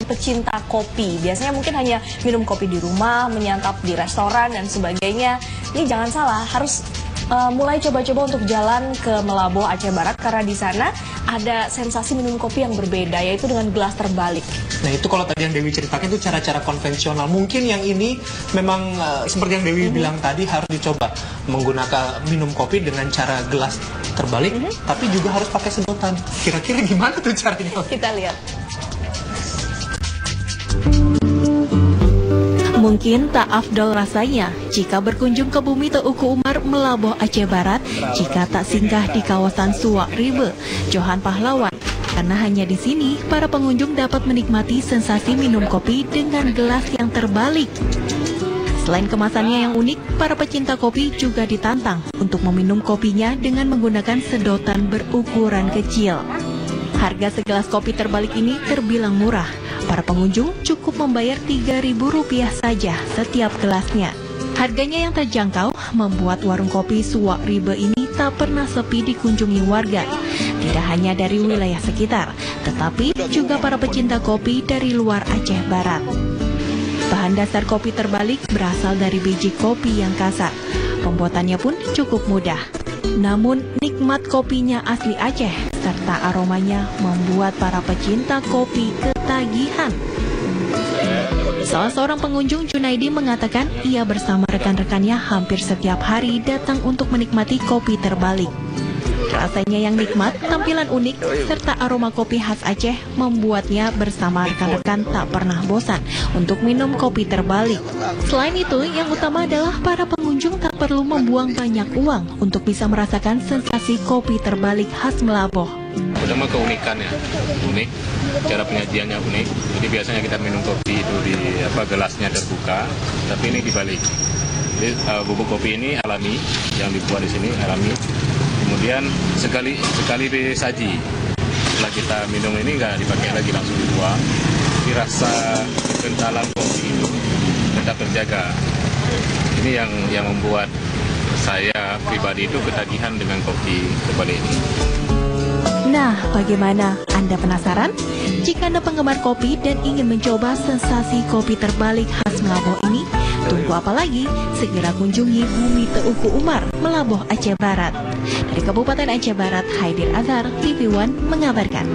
bagi pecinta kopi. Biasanya mungkin hanya minum kopi di rumah, menyantap di restoran dan sebagainya. Ini jangan salah, harus mulai coba-coba untuk jalan ke Melaboh, Aceh Barat, karena di sana ada sensasi minum kopi yang berbeda, yaitu dengan gelas terbalik. Nah itu kalau tadi yang Dewi ceritakan itu cara-cara konvensional. Mungkin yang ini memang seperti yang Dewi bilang tadi, harus dicoba menggunakan minum kopi dengan cara gelas terbalik, tapi juga harus pakai sedotan. Kira-kira gimana tuh caranya? Kita lihat. Mungkin tak afdol rasanya jika berkunjung ke bumi Teuku Umar, Melaboh, Aceh Barat, jika tak singgah di kawasan Suak Ribe, Johan Pahlawan. Karena hanya di sini, para pengunjung dapat menikmati sensasi minum kopi dengan gelas yang terbalik. Selain kemasannya yang unik, para pecinta kopi juga ditantang untuk meminum kopinya dengan menggunakan sedotan berukuran kecil. Harga segelas kopi terbalik ini terbilang murah. Para pengunjung cukup membayar Rp3.000 saja setiap gelasnya. Harganya yang terjangkau membuat warung kopi Suak Ribe ini tak pernah sepi dikunjungi warga. Tidak hanya dari wilayah sekitar, tetapi juga para pecinta kopi dari luar Aceh Barat. Bahan dasar kopi terbalik berasal dari biji kopi yang kasar. Pembuatannya pun cukup mudah. Namun nikmat kopinya asli Aceh serta aromanya membuat para pecinta kopi ketagihan. Salah seorang pengunjung, Junaidi, mengatakan ia bersama rekan-rekannya hampir setiap hari datang untuk menikmati kopi terbalik. Rasanya yang nikmat, tampilan unik, serta aroma kopi khas Aceh membuatnya bersama rekan-rekan tak pernah bosan untuk minum kopi terbalik. Selain itu, yang utama adalah para pengunjung tak perlu membuang banyak uang untuk bisa merasakan sensasi kopi terbalik khas Melaboh. Pertama keunikannya, unik, cara penyajiannya unik. Jadi biasanya kita minum kopi itu di gelasnya terbuka, tapi ini dibalik. Jadi bubuk kopi ini alami, yang dibuat di sini alami. Kemudian sekali disaji, setelah kita minum ini nggak dipakai lagi, langsung dibuang. Jadi rasa kekentalan kopi itu tetap terjaga. Ini yang membuat saya pribadi itu ketagihan dengan kopi terbalik ini. Nah, bagaimana? Anda penasaran? Jika Anda penggemar kopi dan ingin mencoba sensasi kopi terbalik khas Melaboh ini, tunggu apa lagi? Segera kunjungi bumi Teuku Umar, Melaboh, Aceh Barat. Dari Kabupaten Aceh Barat, Haidir Azhar, TV One mengabarkan.